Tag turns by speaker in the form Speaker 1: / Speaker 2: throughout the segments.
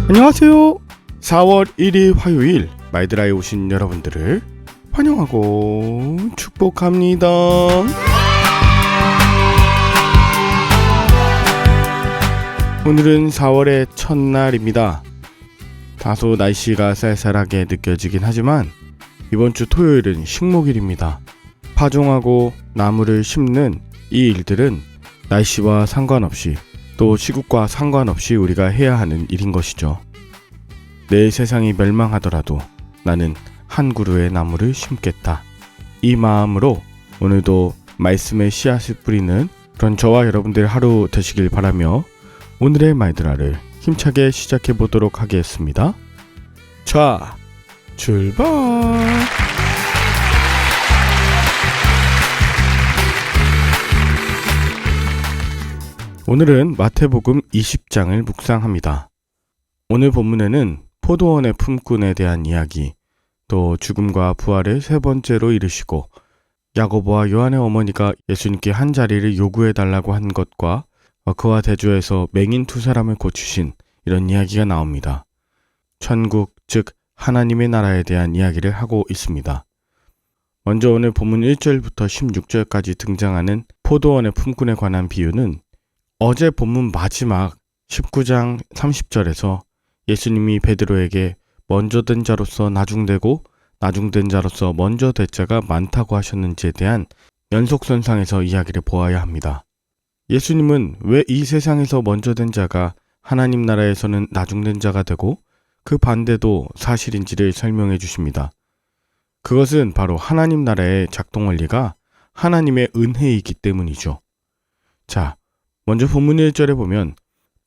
Speaker 1: 안녕하세요. 4월 1일 화요일 마이드라에 오신 여러분들을 환영하고 축복합니다. 오늘은 4월의 첫날입니다. 다소 날씨가 쌀쌀하게 느껴지긴 하지만 이번 주 토요일은 식목일입니다. 파종하고 나무를 심는 이 일들은 날씨와 상관없이 또 시국과 상관없이 우리가 해야 하는 일인 것이죠. 내일 세상이 멸망하더라도 나는 한 그루의 나무를 심겠다. 이 마음으로 오늘도 말씀의 씨앗을 뿌리는 그런 저와 여러분들 하루 되시길 바라며 오늘의 마이드라를 힘차게 시작해 보도록 하겠습니다. 자, 출발! 오늘은 마태복음 20장을 묵상합니다. 오늘 본문에는 포도원의 품꾼에 대한 이야기, 또 죽음과 부활을 세 번째로 이루시고 야고보와 요한의 어머니가 예수님께 한 자리를 요구해달라고 한 것과 그와 대조해서 맹인 두 사람을 고치신 이런 이야기가 나옵니다. 천국, 즉 하나님의 나라에 대한 이야기를 하고 있습니다. 먼저 오늘 본문 1절부터 16절까지 등장하는 포도원의 품꾼에 관한 비유는 어제 본문 마지막 19장 30절에서 예수님이 베드로에게 먼저 된 자로서 나중되고 나중된 자로서 먼저 될 자가 많다고 하셨는지에 대한 연속선상에서 이야기를 보아야 합니다. 예수님은 왜 이 세상에서 먼저 된 자가 하나님 나라에서는 나중된 자가 되고 그 반대도 사실인지를 설명해 주십니다. 그것은 바로 하나님 나라의 작동 원리가 하나님의 은혜이기 때문이죠. 자, 먼저 본문 1절에 보면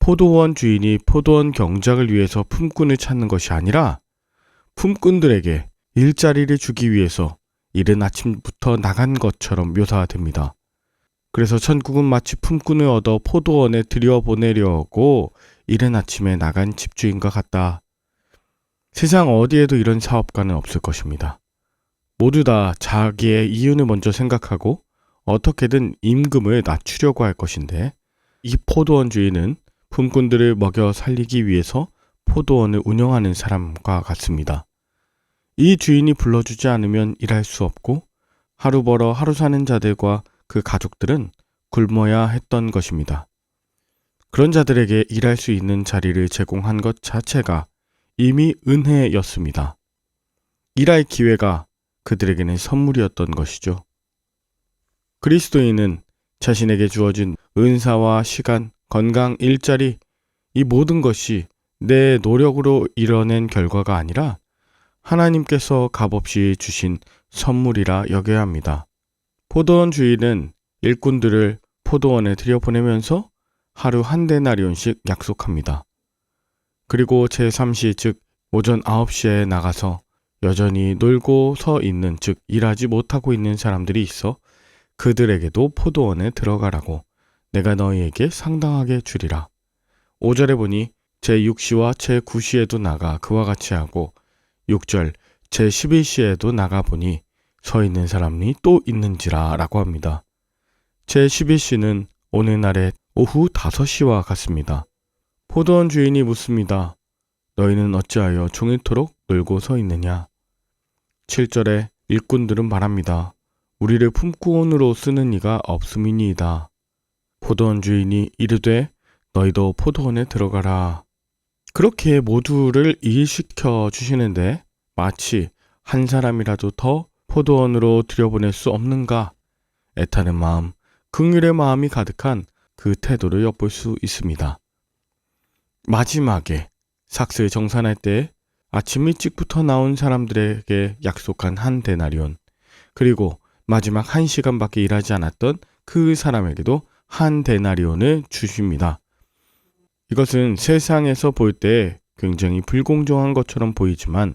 Speaker 1: 포도원 주인이 포도원 경작을 위해서 품꾼을 찾는 것이 아니라 품꾼들에게 일자리를 주기 위해서 이른 아침부터 나간 것처럼 묘사됩니다. 그래서 천국은 마치 품꾼을 얻어 포도원에 들여보내려고 이른 아침에 나간 집주인과 같다. 세상 어디에도 이런 사업가는 없을 것입니다. 모두 다 자기의 이윤을 먼저 생각하고 어떻게든 임금을 낮추려고 할 것인데 이 포도원 주인은 품꾼들을 먹여 살리기 위해서 포도원을 운영하는 사람과 같습니다. 이 주인이 불러주지 않으면 일할 수 없고 하루 벌어 하루 사는 자들과 그 가족들은 굶어야 했던 것입니다. 그런 자들에게 일할 수 있는 자리를 제공한 것 자체가 이미 은혜였습니다. 일할 기회가 그들에게는 선물이었던 것이죠. 그리스도인은 자신에게 주어진 은사와 시간, 건강, 일자리, 이 모든 것이 내 노력으로 이뤄낸 결과가 아니라 하나님께서 값없이 주신 선물이라 여겨야 합니다. 포도원 주인은 일꾼들을 포도원에 들여보내면서 하루 한 데나리온씩 약속합니다. 그리고 제3시 즉 오전 9시에 나가서 여전히 놀고 서 있는 즉 일하지 못하고 있는 사람들이 있어 그들에게도 포도원에 들어가라고 내가 너희에게 상당하게 주리라. 5절에 보니 제6시와 제9시에도 나가 그와 같이 하고 6절 제11시에도 나가 보니 서 있는 사람이 또 있는지라 라고 합니다. 제11시는 오늘날의 오후 5시와 같습니다. 포도원 주인이 묻습니다. 너희는 어찌하여 종일토록 놀고 서 있느냐? 7절에 일꾼들은 말합니다. 우리를 품꾼으로 쓰는 이가 없음이니이다. 포도원 주인이 이르되 너희도 포도원에 들어가라. 그렇게 모두를 일시켜 주시는데 마치 한 사람이라도 더 포도원으로 들여보낼 수 없는가? 애타는 마음, 긍휼의 마음이 가득한 그 태도를 엿볼 수 있습니다. 마지막에 삭슬 정산할 때 아침 일찍부터 나온 사람들에게 약속한 한 데나리온, 그리고 마지막 1시간밖에 일하지 않았던 그 사람에게도 한 데나리온을 주십니다. 이것은 세상에서 볼 때 굉장히 불공정한 것처럼 보이지만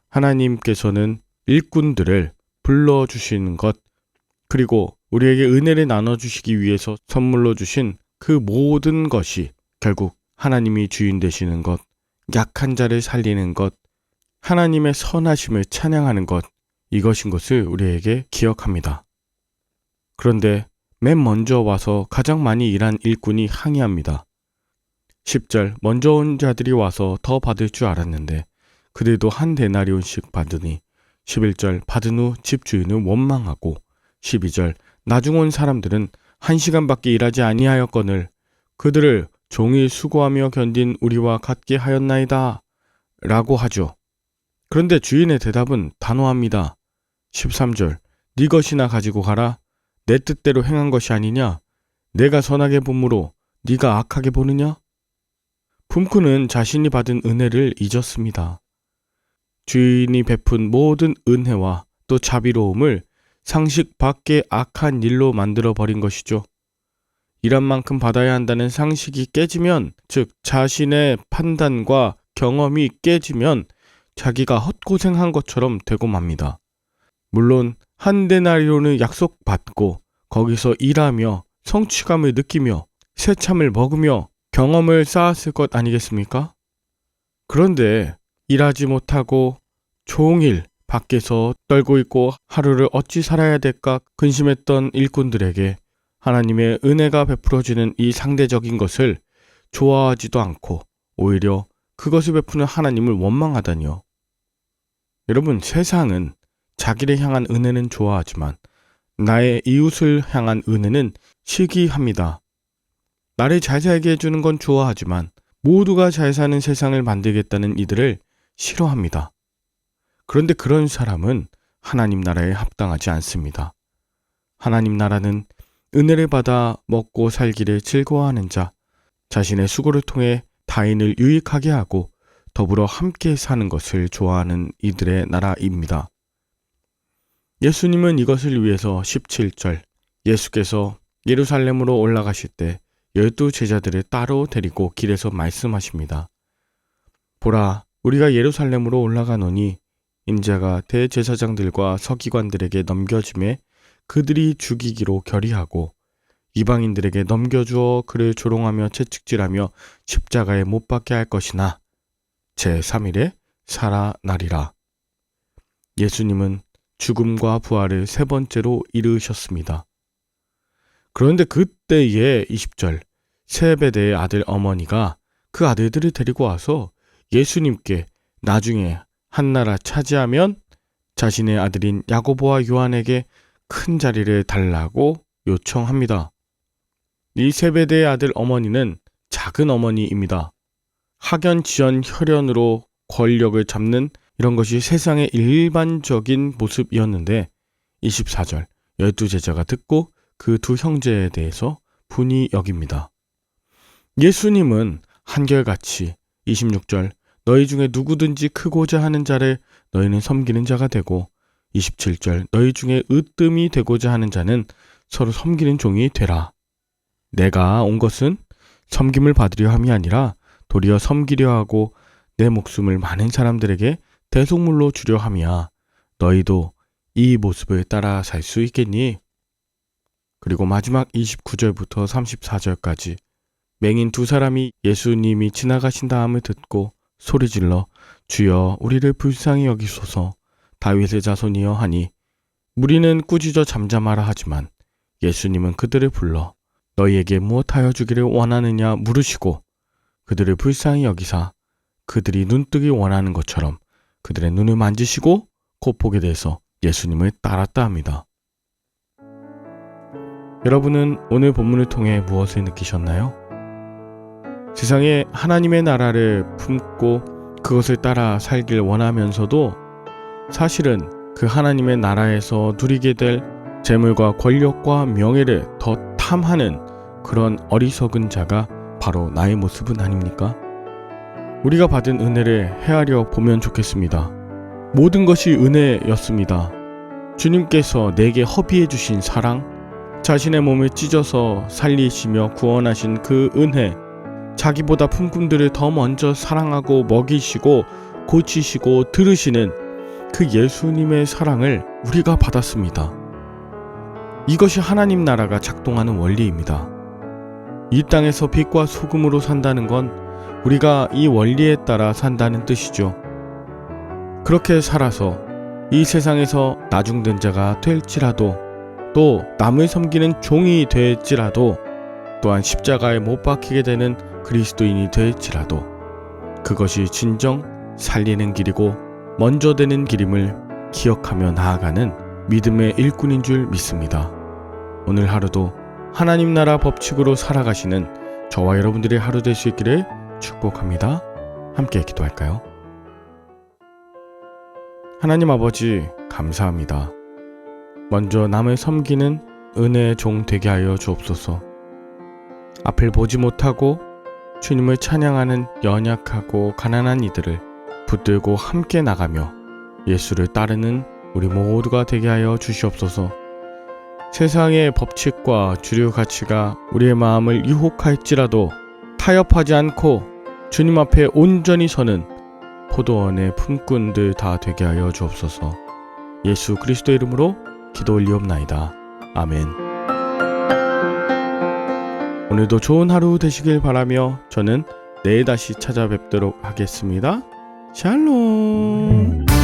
Speaker 1: 하나님께서는 일꾼들을 불러주시는 것, 그리고 우리에게 은혜를 나눠주시기 위해서 선물로 주신 그 모든 것이 결국 하나님이 주인 되시는 것, 약한 자를 살리는 것, 하나님의 선하심을 찬양하는 것, 이것인 것을 우리에게 기억합니다. 그런데 맨 먼저 와서 가장 많이 일한 일꾼이 항의합니다. 10절 먼저 온 자들이 와서 더 받을 줄 알았는데 그들도 한 데나리온씩 받으니 11절 받은 후 집주인은 원망하고 12절 나중 온 사람들은 1시간밖에 일하지 아니하였거늘 그들을 종일 수고하며 견딘 우리와 같게 하였나이다 라고 하죠. 그런데 주인의 대답은 단호합니다. 13절 네 것이나 가지고 가라. 내 뜻대로 행한 것이 아니냐? 내가 선하게 보므로 네가 악하게 보느냐? 품꾼은 자신이 받은 은혜를 잊었습니다. 주인이 베푼 모든 은혜와 또 자비로움을 상식 밖의 악한 일로 만들어버린 것이죠. 일한 만큼 받아야 한다는 상식이 깨지면, 즉 자신의 판단과 경험이 깨지면 자기가 헛고생한 것처럼 되고 맙니다. 물론 한 데나리온을 약속받고 거기서 일하며 성취감을 느끼며 새참을 먹으며 경험을 쌓았을 것 아니겠습니까? 그런데 일하지 못하고 종일 밖에서 떨고 있고 하루를 어찌 살아야 될까 근심했던 일꾼들에게 하나님의 은혜가 베풀어지는 이 상대적인 것을 좋아하지도 않고 오히려 그것을 베푸는 하나님을 원망하다니요. 여러분, 세상은 자기를 향한 은혜는 좋아하지만 나의 이웃을 향한 은혜는 시기합니다. 나를 잘 살게 해주는 건 좋아하지만 모두가 잘 사는 세상을 만들겠다는 이들을 싫어합니다. 그런데 그런 사람은 하나님 나라에 합당하지 않습니다. 하나님 나라는 은혜를 받아 먹고 살기를 즐거워하는 자, 자신의 수고를 통해 타인을 유익하게 하고 더불어 함께 사는 것을 좋아하는 이들의 나라입니다. 예수님은 이것을 위해서 17절 예수께서 예루살렘으로 올라가실 때 12 제자들을 따로 데리고 길에서 말씀하십니다. 보라, 우리가 예루살렘으로 올라가노니 인자가 대제사장들과 서기관들에게 넘겨짐에 그들이 죽이기로 결의하고 이방인들에게 넘겨주어 그를 조롱하며 채찍질하며 십자가에 못 박게 할 것이나 제3일에 살아나리라. 예수님은 죽음과 부활을 세 번째로 이루셨습니다. 그런데 그때에 20절 세베대의 아들 어머니가 그 아들들을 데리고 와서 예수님께 나중에 한 나라 차지하면 자신의 아들인 야고보와 요한에게 큰 자리를 달라고 요청합니다. 이 세베대의 아들 어머니는 작은 어머니입니다. 학연지연 혈연으로 권력을 잡는 이런 것이 세상의 일반적인 모습이었는데 24절 12 제자가 듣고 그 두 형제에 대해서 분이 여깁니다. 예수님은 한결같이 26절 너희 중에 누구든지 크고자 하는 자를 너희는 섬기는 자가 되고 27절 너희 중에 으뜸이 되고자 하는 자는 서로 섬기는 종이 되라. 내가 온 것은 섬김을 받으려 함이 아니라 도리어 섬기려 하고 내 목숨을 많은 사람들에게 대속물로 주려 함이야. 너희도 이 모습을 따라 살 수 있겠니? 그리고 마지막 29절부터 34절까지 맹인 두 사람이 예수님이 지나가신 다음을 듣고 소리질러 주여 우리를 불쌍히 여기소서 다윗의 자손이여 하니 무리는 꾸짖어 잠잠하라 하지만 예수님은 그들을 불러 너희에게 무엇하여 주기를 원하느냐 물으시고 그들을 불쌍히 여기사 그들이 눈뜨기 원하는 것처럼 그들의 눈을 만지시고 곧 보게 돼서 예수님을 따랐다 합니다. 여러분은 오늘 본문을 통해 무엇을 느끼셨나요? 세상에 하나님의 나라를 품고 그것을 따라 살길 원하면서도 사실은 그 하나님의 나라에서 누리게 될 재물과 권력과 명예를 더 탐하는 그런 어리석은 자가 바로 나의 모습은 아닙니까? 우리가 받은 은혜를 헤아려 보면 좋겠습니다. 모든 것이 은혜였습니다. 주님께서 내게 허비해 주신 사랑, 자신의 몸을 찢어서 살리시며 구원하신 그 은혜, 자기보다 품꾼들을 더 먼저 사랑하고 먹이시고 고치시고 들으시는 그 예수님의 사랑을 우리가 받았습니다. 이것이 하나님 나라가 작동하는 원리입니다. 이 땅에서 빛과 소금으로 산다는 건 우리가 이 원리에 따라 산다는 뜻이죠. 그렇게 살아서 이 세상에서 나중된 자가 될지라도 또 남을 섬기는 종이 될지라도 또한 십자가에 못 박히게 되는 그리스도인이 될지라도 그것이 진정 살리는 길이고 먼저 되는 길임을 기억하며 나아가는 믿음의 일꾼인 줄 믿습니다. 오늘 하루도 하나님 나라 법칙으로 살아가시는 저와 여러분들의 하루 될 수 있기를 축복합니다. 함께 기도할까요? 하나님 아버지, 감사합니다. 먼저 남을 섬기는 은혜의 종 되게 하여 주옵소서. 앞을 보지 못하고 주님을 찬양하는 연약하고 가난한 이들을 붙들고 함께 나가며 예수를 따르는 우리 모두가 되게 하여 주시옵소서. 세상의 법칙과 주류 가치가 우리의 마음을 유혹할지라도 타협하지 않고 주님 앞에 온전히 서는 포도원의 품꾼들 다 되게 하여 주옵소서. 예수 그리스도 이름으로 기도 올리옵나이다. 아멘. 오늘도 좋은 하루 되시길 바라며 저는 내일 다시 찾아뵙도록 하겠습니다. 샬롬.